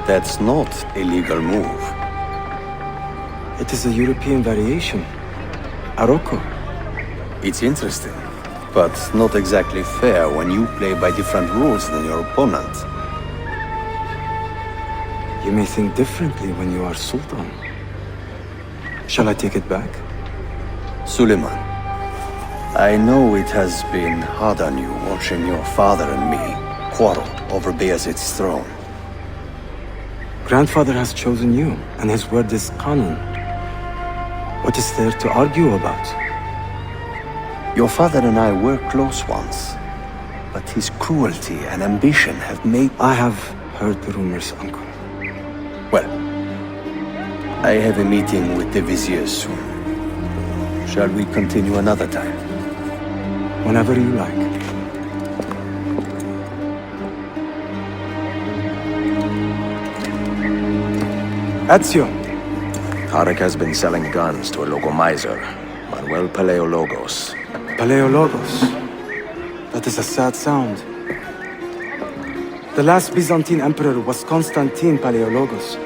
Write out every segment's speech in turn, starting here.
That's not a legal move. It is a European variation. Aroko. It's interesting, but not exactly fair when you play by different rules than your opponent. You may think differently when you are Sultan. Shall I take it back? Suleiman, I know it has been hard on you watching your father and me quarrel over Bayezid's throne. Grandfather has chosen you, and his word is Qanun. What is there to argue about? Your father and I were close once, but his cruelty and ambition have made... I have heard the rumors, uncle. Well, I have a meeting with the Vizier soon. Shall we continue another time? Whenever you like. Ezio. Tarek has been selling guns to a local miser, Manuel Paleologos. Paleologos. That is a sad sound. The last Byzantine emperor was Constantine Paleologos.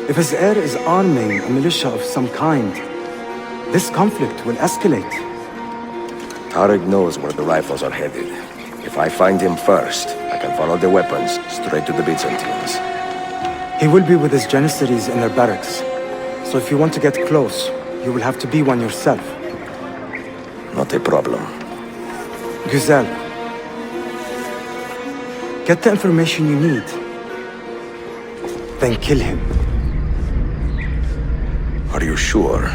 If his heir is arming a militia of some kind, this conflict will escalate. Tarek knows where the rifles are headed. If I find him first, I can follow the weapons straight to the Byzantines. He will be with his Janissaries in their barracks. So if you want to get close, you will have to be one yourself. Not a problem. Güzel. Get the information you need. Then kill him. Are you sure?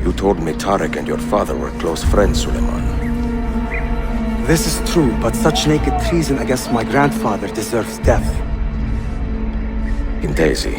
You told me Tarek and your father were close friends, Suleiman. This is true, but such naked treason against my grandfather deserves death. Intesi.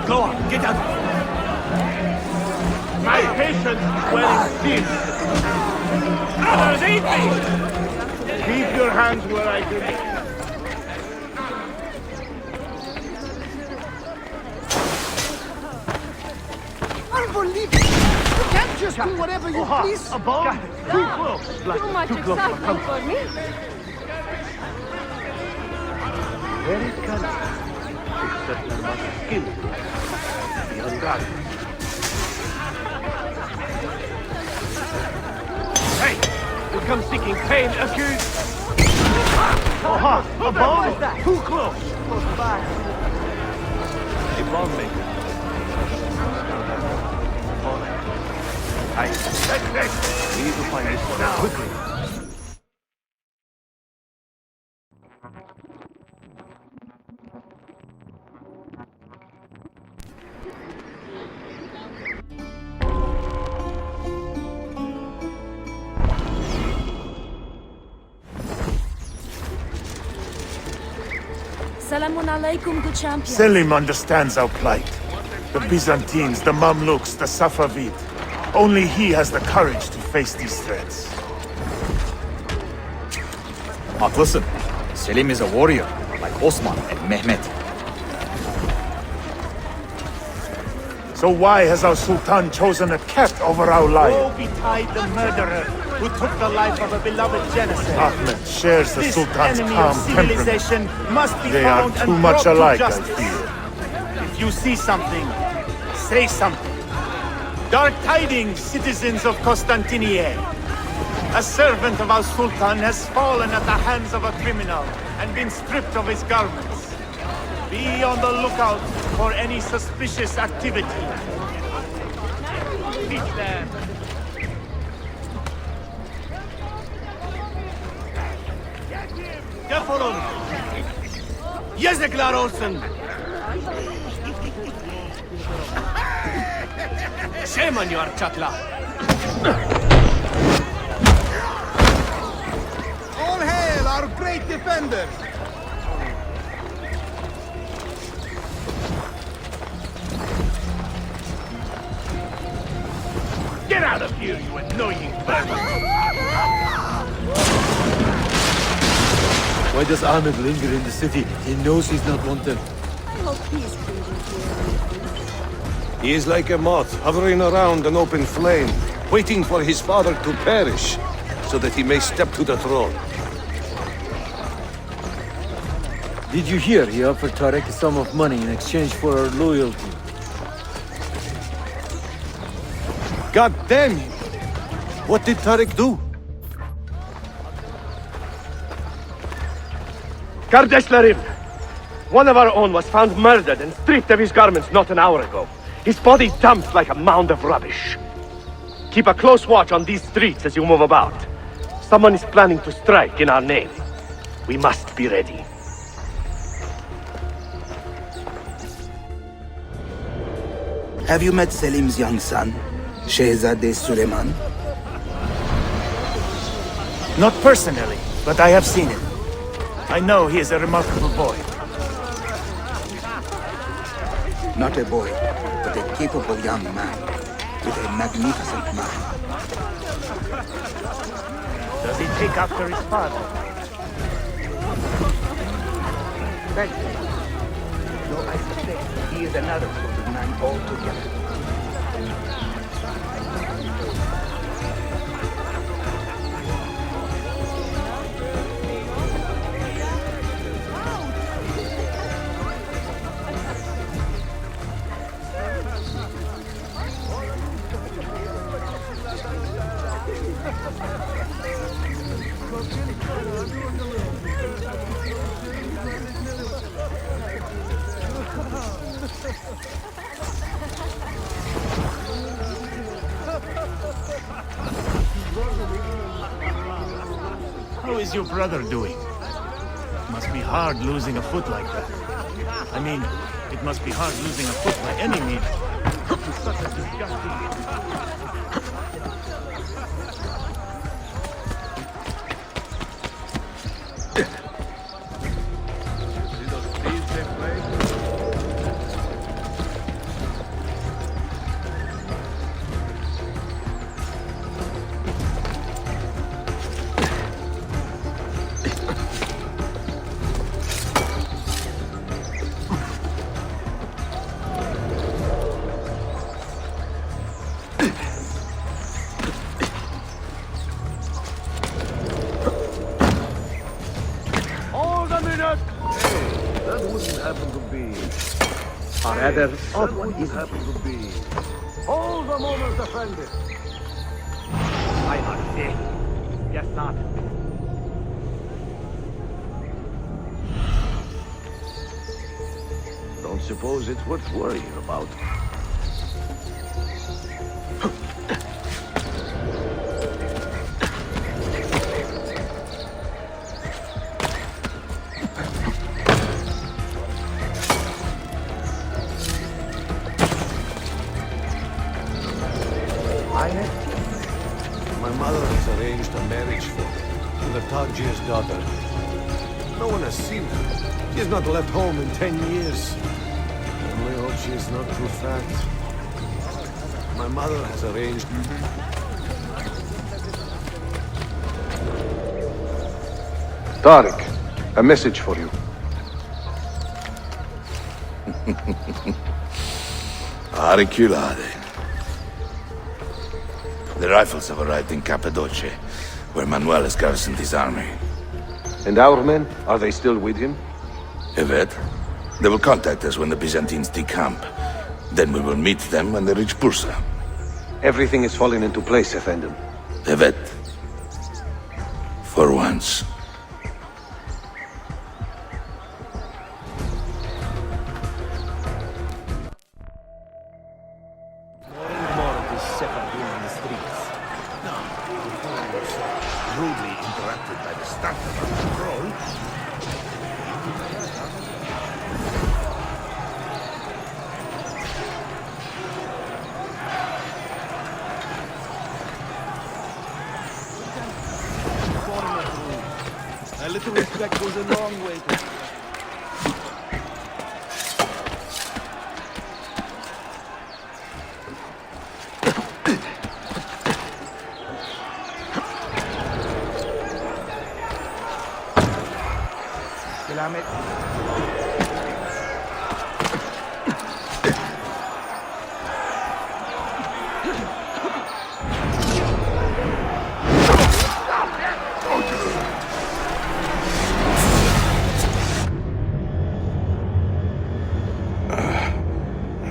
Go on, get out! My patience is wearing thin. Others eat me! Keep your hands where I can. Unbelievable! You can't just do whatever you please. A bomb? Too close. Too much Too close. excitement for me. Very cunning. Except there must skill beyond that. Hey! You come seeking pain, accused! A bomb? Too close! A bomb maker. We need to find this one out quickly. Salamun alaikum, good champion. Selim understands our plight. The Byzantines, the Mamluks, the Safavid. Only he has the courage to face these threats. Haklısın. Selim is a warrior, like Osman and Mehmet. So why has our Sultan chosen a cat over our lion? Woe betide the murderer who took the life of a beloved Janissary. Ahmed shares the This Sultan's enemy calm of temperament. civilization must be They are found too and much brought to alike, I justice. fear. If you see something, say something. Dark tidings, citizens of Constantinople. A servant of our Sultan has fallen at the hands of a criminal and been stripped of his garments. Be on the lookout for any suspicious activity. Teach them. Defolun! Yazıklar olsun! Shame on you, Archatla! All hail our great defender! Get out of here, you annoying vermin! Why does Ahmed linger in the city? He knows he's not wanted. I hope he's breathing here. He is like a moth, hovering around an open flame, waiting for his father to perish, so that he may step to the throne. Did you hear he offered Tarek a sum of money in exchange for our loyalty? God damn you! What did Tarek do? Kardeşlerim! One of our own was found murdered and stripped of his garments not an hour ago. His body dumped like a mound of rubbish. Keep a close watch on these streets as you move about. Someone is planning to strike in our name. We must be ready. Have you met Selim's young son, Shehzade Suleiman? Not personally, but I have seen him. I know he is a remarkable boy. Not a boy, but a capable young man with a magnificent mind. Does he take after his father? Thank you. Though I suspect he is another sort of man altogether. How is your brother doing? Must be hard losing a foot like that. I mean, it must be hard losing a foot by any means. It's such a disgusting... Rather odd one, isn't it? Hold the moment, offended! I must say, guess not. Don't suppose it's worth worrying about. My mother has arranged a marriage for me with the Tajir's daughter. No one has seen her. She has not left home in 10 years. Only hope she is not too fat. My mother has arranged... Tarek, a message for you. Auriculade. The rifles have arrived in Cappadocia, where Manuel has garrisoned his army. And our men, are they still with him? Evet. They will contact us when the Byzantines decamp. Then we will meet them when they reach Bursa. Everything is falling into place, Effendim. Evet. For once. More of this shepherd in the streets. Now, before we were so rudely interrupted by the start of our patrol. A little respect goes a long way to...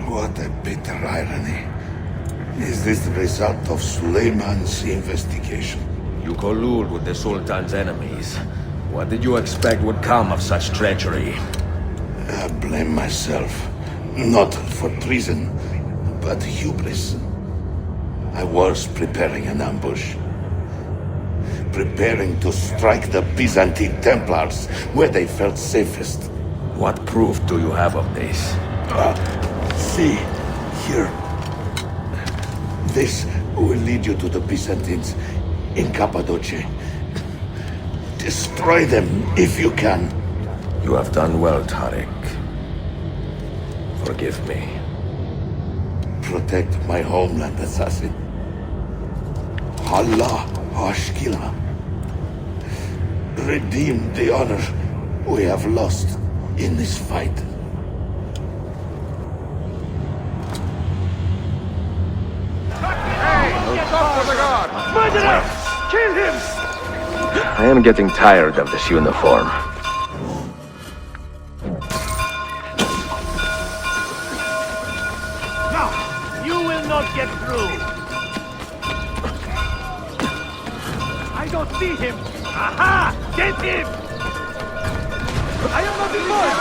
What a bitter irony. Is this the result of Suleiman's investigation? You collude with the Sultan's enemies. What did you expect would come of such treachery? I blame myself. Not for treason, but hubris. I was preparing an ambush. Preparing to strike the Byzantine Templars where they felt safest. What proof do you have of this? See, here. This will lead you to the Byzantines in Cappadocia. Destroy them if you can. You have done well, Tariq. Forgive me. Protect my homeland, assassin. Allah Ashkila. Redeem the honor we have lost in this fight. Murderer! Kill him! I am getting tired of this uniform. Now, you will not get through. I don't see him. Aha! Get him! I am not involved.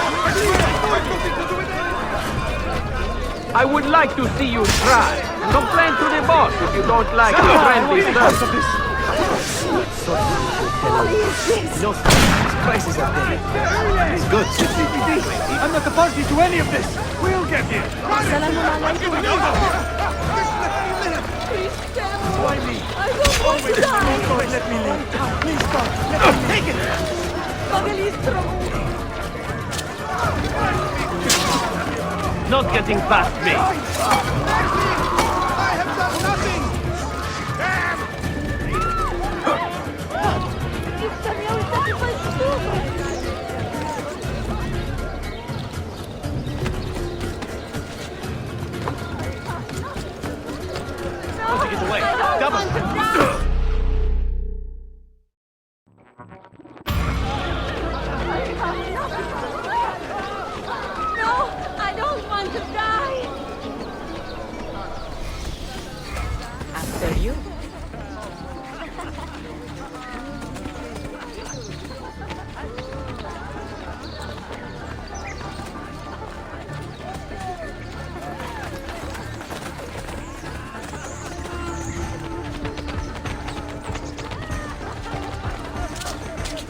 I would like to see you try. Complain to the boss if you don't like your friendly service. No, Prices are dead. It's good. I'm not a party to any of this. We'll get him. Why me? I don't want to die! Let me leave. Please stop. Let me take it. Not getting past me. I have done nothing! Take it away. Double.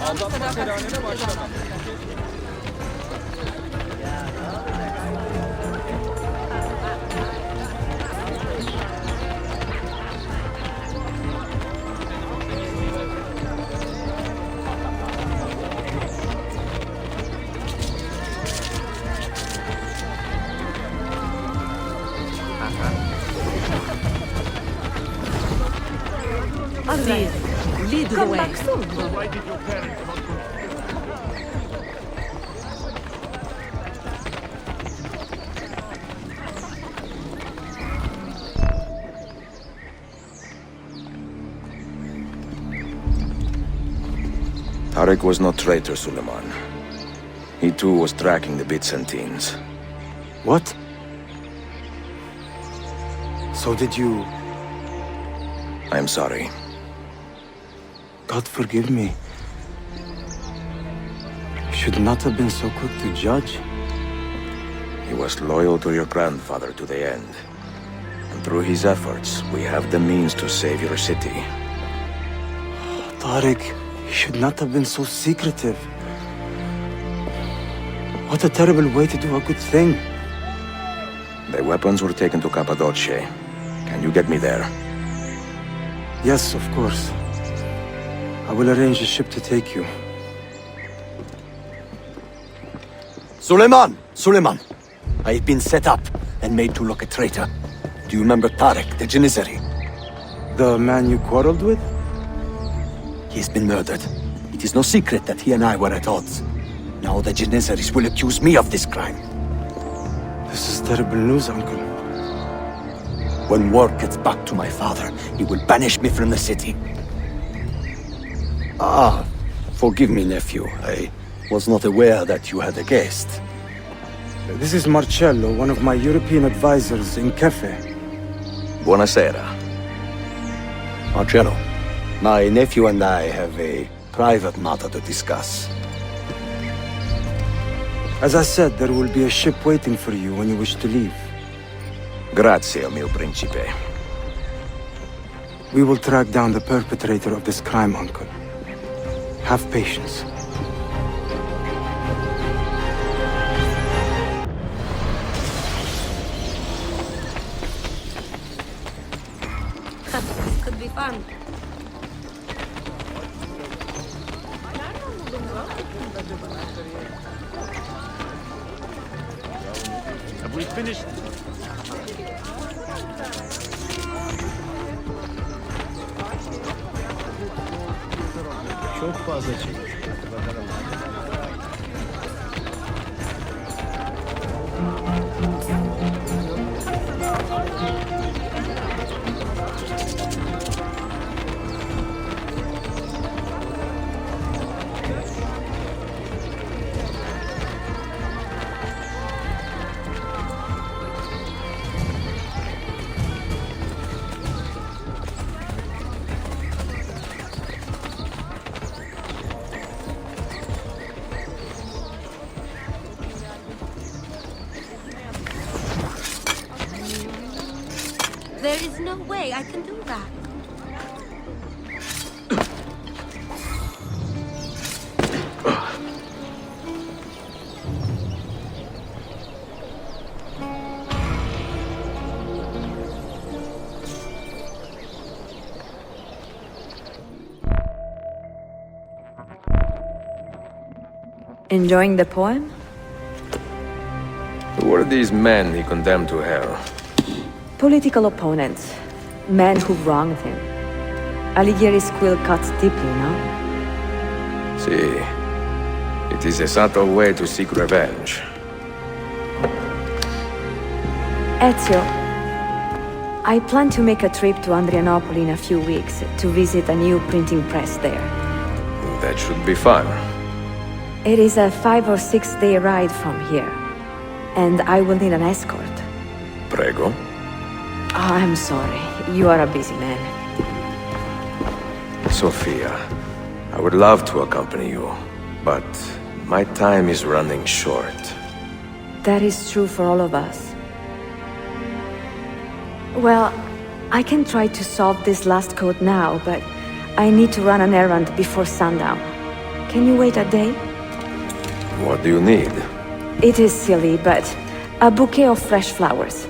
Aldatma serüvenine başlama. Aziz, lead the way. Why did your parents want to... Tariq was no traitor, Suleiman. He too was tracking the Byzantines. What? So did you... I'm sorry. God forgive me. Should not have been so quick to judge. He was loyal to your grandfather to the end. And through his efforts, we have the means to save your city. Tariq, you should not have been so secretive. What a terrible way to do a good thing. The weapons were taken to Cappadocia. Can you get me there? Yes, of course. I will arrange a ship to take you. Suleiman! Suleiman! I've been set up and made to look a traitor. Do you remember Tariq, the Janissary? The man you quarreled with? He's been murdered. It is no secret that he and I were at odds. Now the Janissaries will accuse me of this crime. This is terrible news, Uncle. When word gets back to my father, he will banish me from the city. Ah, forgive me, nephew. I was not aware that you had a guest. This is Marcello, one of my European advisors in Cafe. Buonasera. Marcello, my nephew and I have a private matter to discuss. As I said, there will be a ship waiting for you when you wish to leave. Grazie, mio principe. We will track down the perpetrator of this crime, Uncle. Have patience. This could be fun. Have we finished? Çok fazla çek. There is no way I can do that. Enjoying the poem? Who were these men he condemned to hell? Political opponents. Men who wronged him. Alighieri's quill cuts deeply, no? See, it is a subtle way to seek revenge. Ezio, I plan to make a trip to Andrianopoli in a few weeks to visit a new printing press there. That should be fun. It is a 5 or 6 day ride from here, and I will need an escort. Prego. Oh, I'm sorry. You are a busy man. Sophia, I would love to accompany you, but my time is running short. That is true for all of us. Well, I can try to solve this last code now, but I need to run an errand before sundown. Can you wait a day? What do you need? It is silly, but a bouquet of fresh flowers.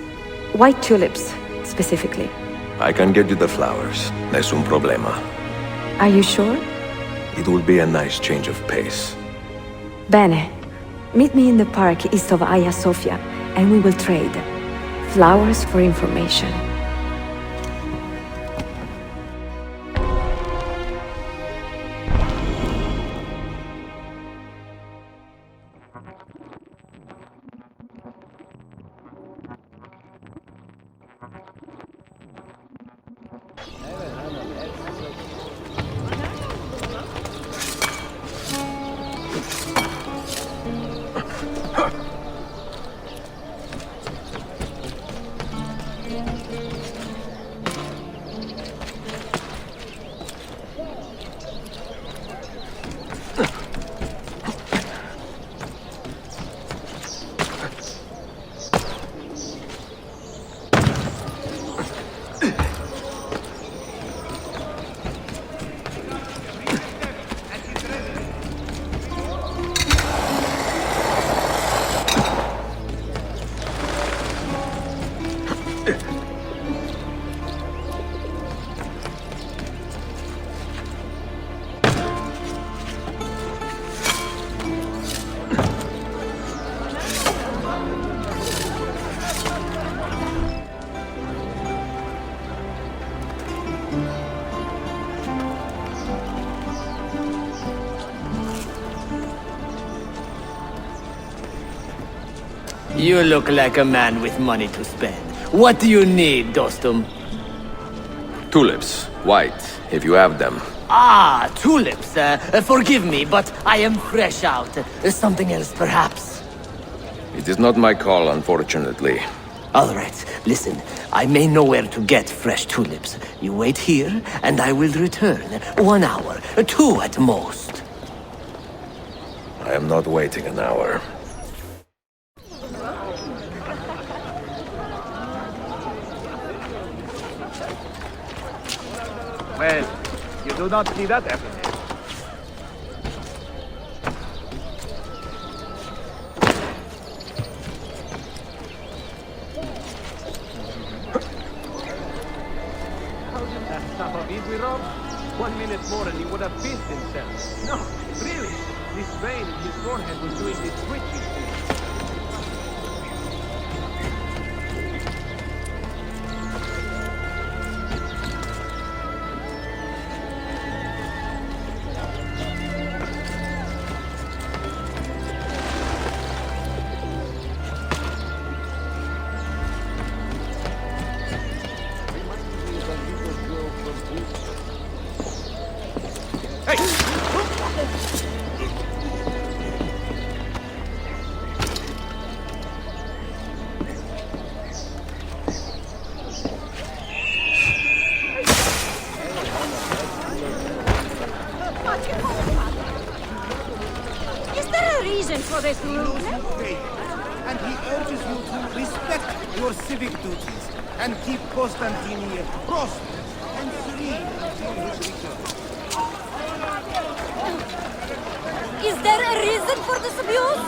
White tulips, specifically. I can get you the flowers. Nessun problema. Are you sure? It will be a nice change of pace. Bene. Meet me in the park east of Hagia Sophia, and we will trade. Flowers for information. You look like a man with money to spend. What do you need, Dostum? Tulips, white, if you have them. Ah, tulips. Forgive me, but I am fresh out. Something else, perhaps? It is not my call, unfortunately. All right, listen. I may know where to get fresh tulips. You wait here, and I will return. 1 hour, 2 at most. I am not waiting an hour. Well, you do not see that every day. That stuff of Izmirov? 1 minute more and he would have pissed himself. No, really. This vein in his forehead was doing this twitching thing. Is there a reason for this rudeness? And he urges you to respect your civic duties and keep Constantine prosperous and serene until his return. Is there a reason for this abuse?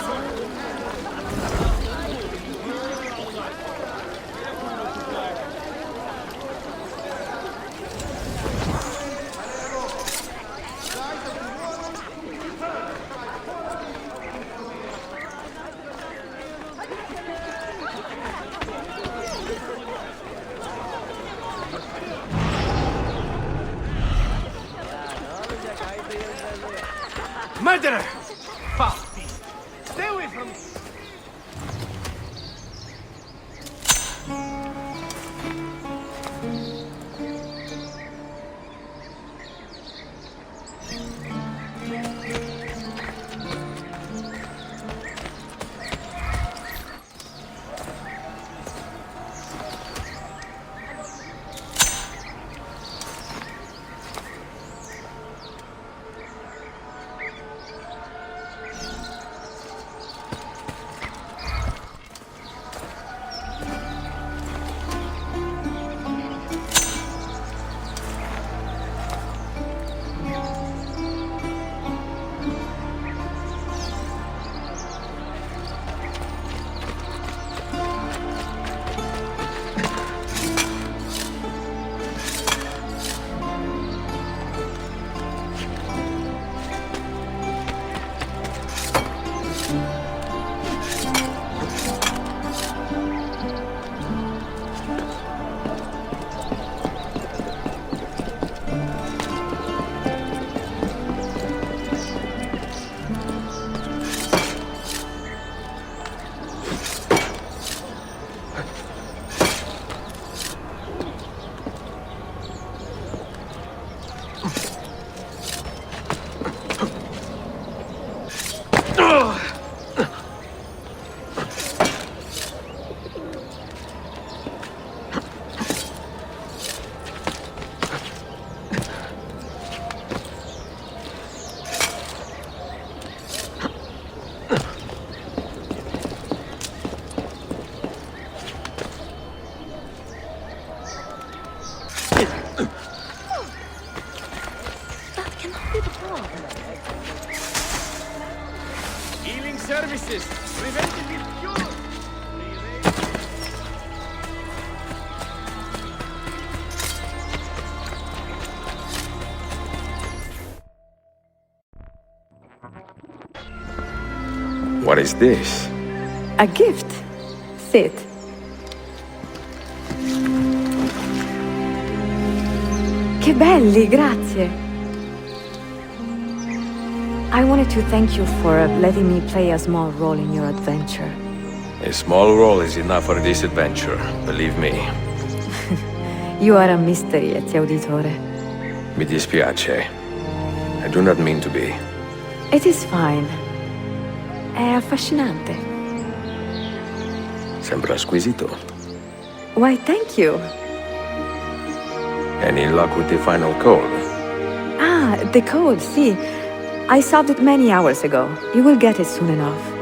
Murderer! Foul beast! Stay away from me! Healing services. Preventative cure. What is this? A gift. Sit. Che belli, grazie. I wanted to thank you for letting me play a small role in your adventure. A small role is enough for this adventure, believe me. You are a mystery, auditore. Mi dispiace. I do not mean to be. It is fine. È affascinante. Sembra squisito. Why, thank you. Any luck with the final code? Ah, the code, see. I solved it many hours ago. You will get it soon enough.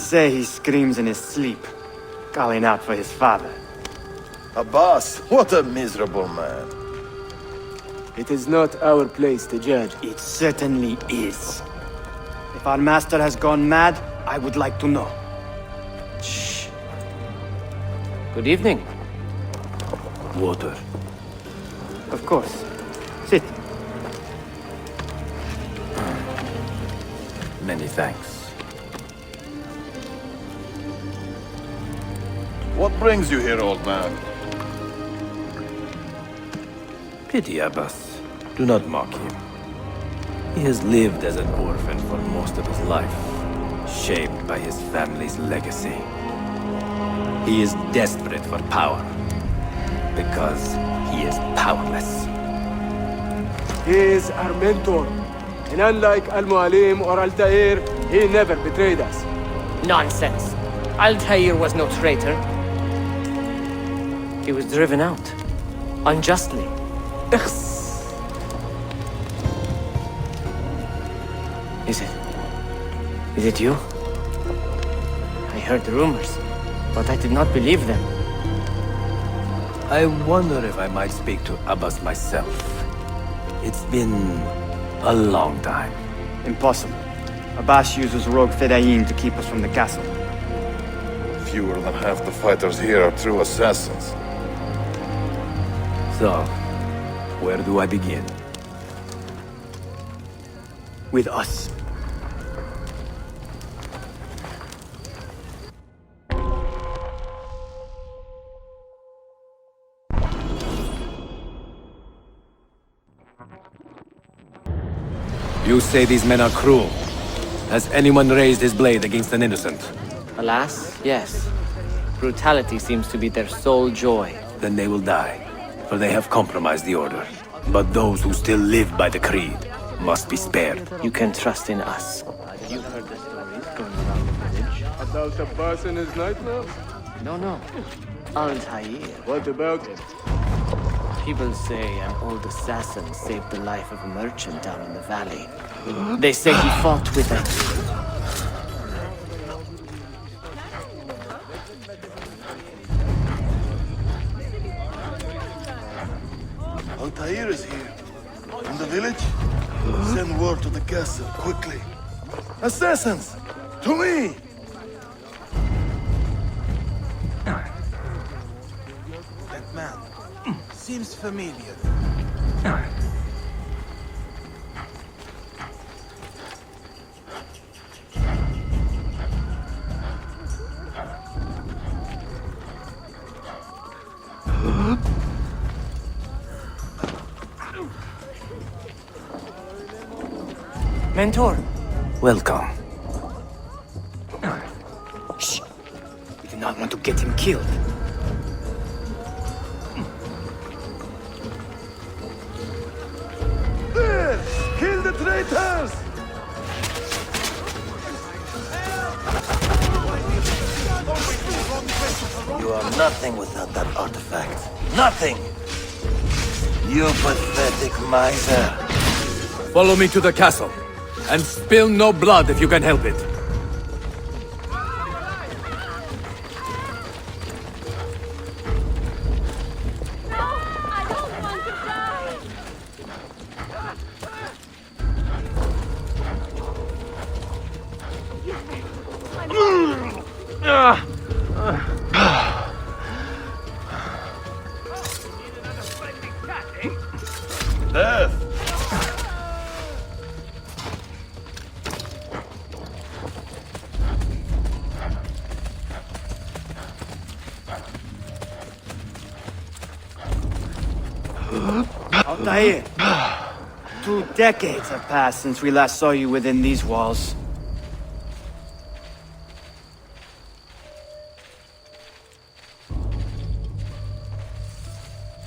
say he screams in his sleep, calling out for his father. Abbas, what a miserable man. It is not our place to judge. It certainly is. If our master has gone mad, I would like to know. Shh. Good evening. Water. Of course. Sit. Many thanks. What brings you here, old man? Pity Abbas. Do not mock him. He has lived as an orphan for most of his life, shaped by his family's legacy. He is desperate for power, because he is powerless. He is our mentor. And unlike Al-Mualim or Altair, he never betrayed us. Nonsense. Altair was no traitor. He was driven out. Unjustly. Is it you? I heard the rumors, but I did not believe them. I wonder if I might speak to Abbas myself. It's been a long time. Impossible. Abbas uses rogue Fedayeen to keep us from the castle. Fewer than half the fighters here are true assassins. So, where do I begin? With us. You say these men are cruel. Has anyone raised his blade against an innocent? Alas, yes. Brutality seems to be their sole joy. Then they will die, for they have compromised the Order. But those who still live by the Creed must be spared. You can trust in us. You've heard the stories going around the village. About Abbas and his nightmares? No. Altair. What about him? People say an old assassin saved the life of a merchant down in the valley. They say he fought with it. Altair is here. In the village? Send word to the castle, quickly. Assassins! To me! That man seems familiar. Mentor! Welcome. Shh! We do not want to get him killed. There! Kill the traitors! You are nothing without that artifact. Nothing! You pathetic miser. Follow me to the castle, and spill no blood if you can help it. Death! Altair! 2 decades have passed since we last saw you within these walls.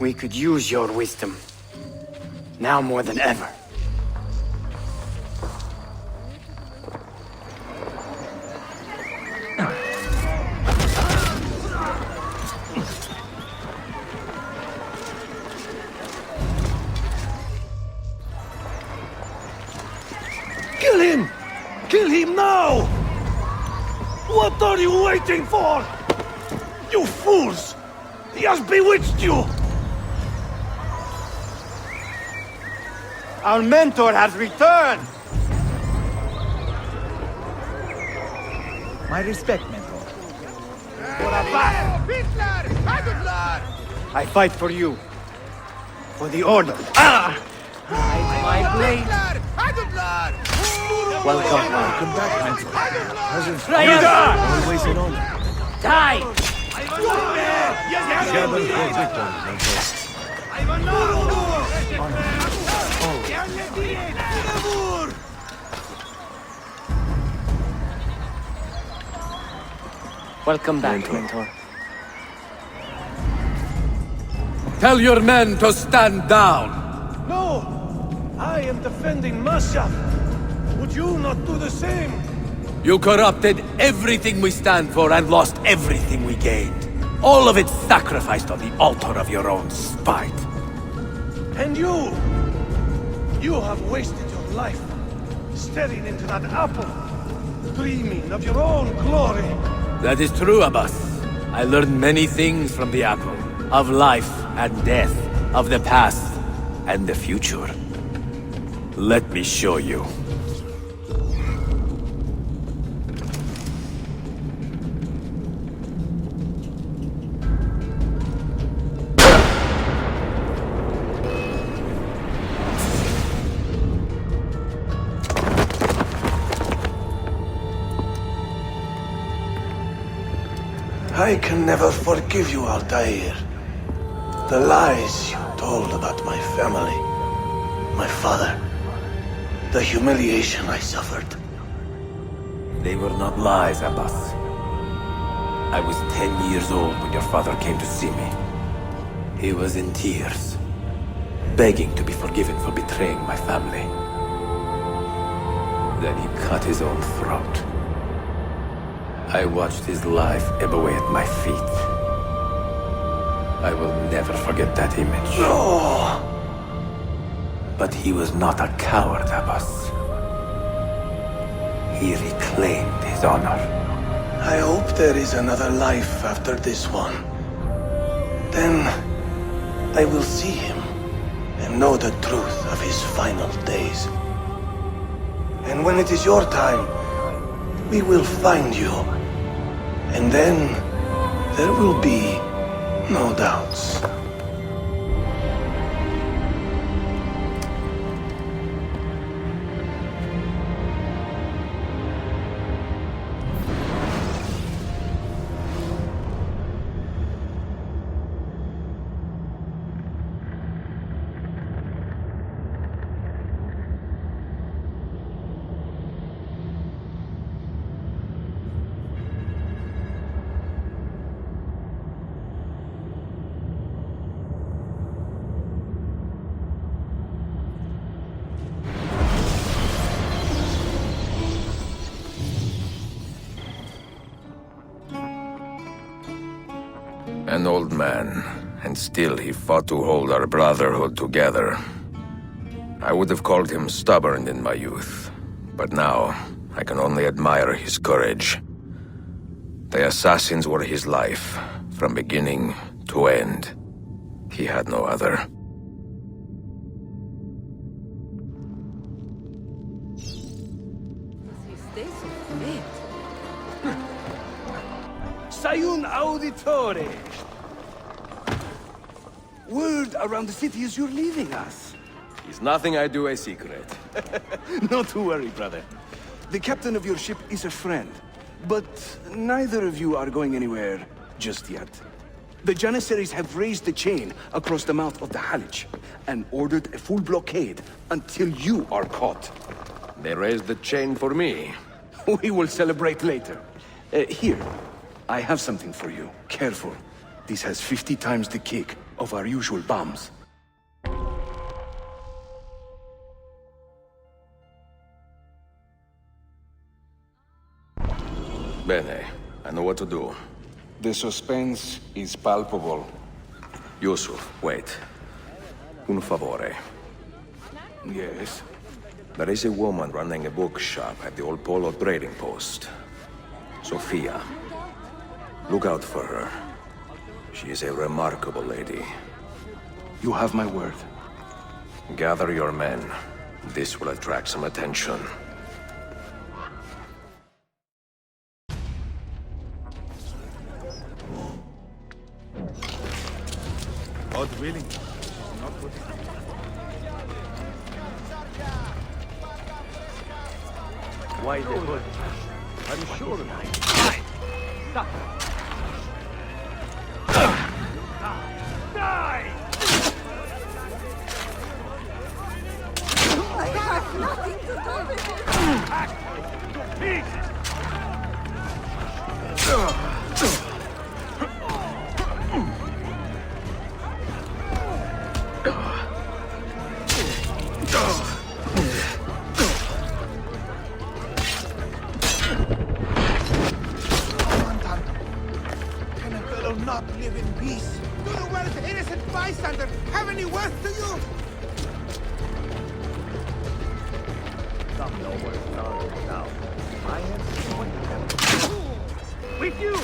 We could use your wisdom. Now more than ever. Kill him! Kill him now! What What are you waiting for? You fools! He has bewitched you! Our mentor has returned! My respect, mentor. I fight for you. For the Order. My blade. Welcome back, mentor. Always in honor. Die! German for victory, Welcome back, mentor. Tell your men to stand down! No! I am defending Mashaf. Would you not do the same? You corrupted everything we stand for and lost everything we gained. All of it sacrificed on the altar of your own spite. And you! You have wasted your life staring into that apple, dreaming of your own glory. That is true, Abbas. I learned many things from the apple. Of life and death, of the past and the future. Let me show you. I can never forgive you, Altair. The lies you told about my family, my father, the humiliation I suffered. They were not lies, Abbas. I was 10 years old when your father came to see me. He was in tears, begging to be forgiven for betraying my family. Then he cut his own throat. I watched his life ebb away at my feet. I will never forget that image. No! But he was not a coward, Abbas. He reclaimed his honor. I hope there is another life after this one. Then I will see him and know the truth of his final days. And when it is your time, we will find you. And then there will be no doubts. An old man, and still he fought to hold our brotherhood together. I would have called him stubborn in my youth, but now I can only admire his courage. The assassins were his life, from beginning to end. He had no other. Sayun Auditore! Word around the city is you're leaving us. Is nothing I do a secret. Not to worry, brother. The captain of your ship is a friend, but neither of you are going anywhere just yet. The Janissaries have raised the chain across the mouth of the Halij and ordered a full blockade until you are caught. They raised the chain for me. We will celebrate later. Here, I have something for you. Careful. This has 50 times the kick of our usual bombs. Bene, I know what to do. The suspense is palpable. Yusuf, wait. Un favore. Yes? There is a woman running a bookshop at the Old Polo trading post. Sophia. Look out for her. She is a remarkable lady. You have my word. Gather your men. This will attract some attention. God willing. Not good. Why the hood? Are you sure? Stop. I have nothing to do with it. Can a fellow not live in peace? Do the words innocent bystander have any worth to you? Some know what it's done now. I am with you.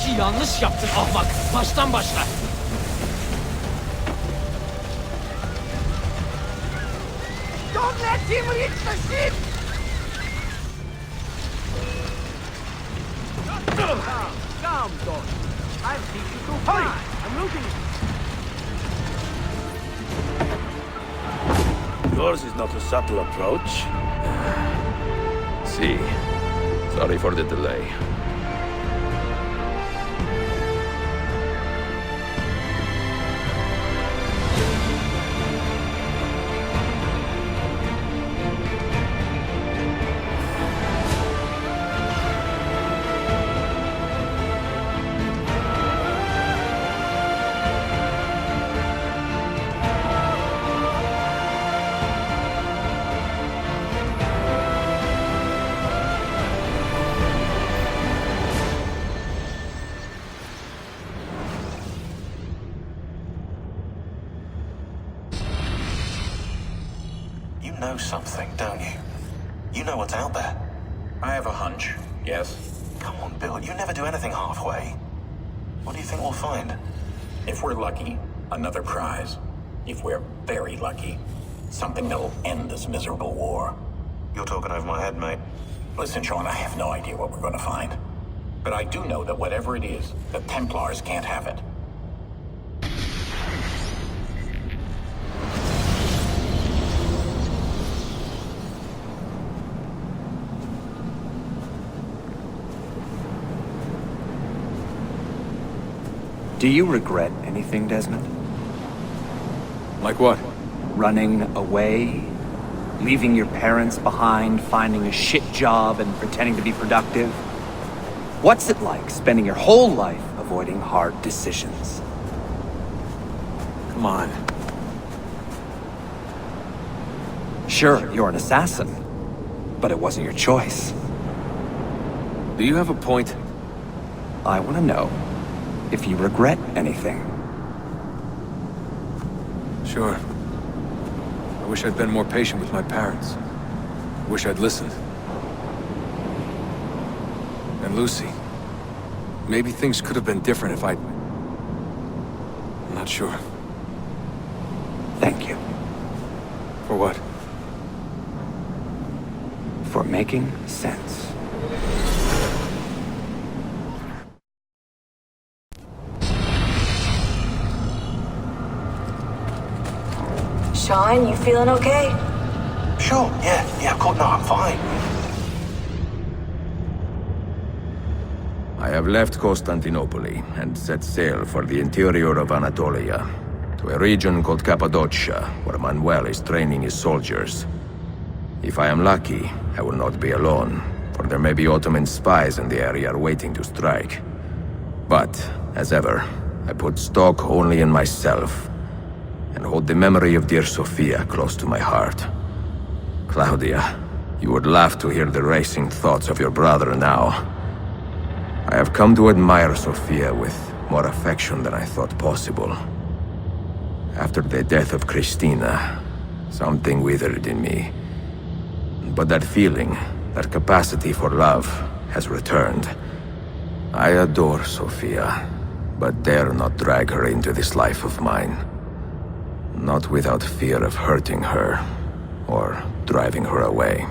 işi yanlış yaptın ahmak. Baştan başla. Don't let him reach the ship! Calm, Don. I'm thinking too far. I'm losing it. Yours is not a subtle approach. See. Sorry for the delay. You know something, don't you? You know what's out there. I have a hunch, yes. Come on, Bill, you never do anything halfway. What do you think we'll find? If we're lucky, another prize. If we're very lucky, something that'll end this miserable war. You're talking over my head, mate. Listen, Sean, I have no idea what we're going to find. But I do know that whatever it is, the Templars can't have it. Do you regret anything, Desmond? Like what? Running away? Leaving your parents behind, finding a shit job, and pretending to be productive? What's it like spending your whole life avoiding hard decisions? Come on. Sure, you're an assassin, but it wasn't your choice. Do you have a point? I want to know if you regret anything. Sure. I wish I'd been more patient with my parents. I wish I'd listened. And Lucy. Maybe things could have been different if I'd... I'm not sure. Thank you. For what? For making sense. Sean, you feeling okay? Sure, yeah, of course, no, I'm fine. I have left Constantinople and set sail for the interior of Anatolia, to a region called Cappadocia, where Manuel is training his soldiers. If I am lucky, I will not be alone, for there may be Ottoman spies in the area waiting to strike. But, as ever, I put stock only in myself, and hold the memory of dear Sophia close to my heart. Claudia, you would laugh to hear the racing thoughts of your brother now. I have come to admire Sophia with more affection than I thought possible. After the death of Christina, something withered in me. But that feeling, that capacity for love, has returned. I adore Sophia, but dare not drag her into this life of mine. Not without fear of hurting her, or driving her away.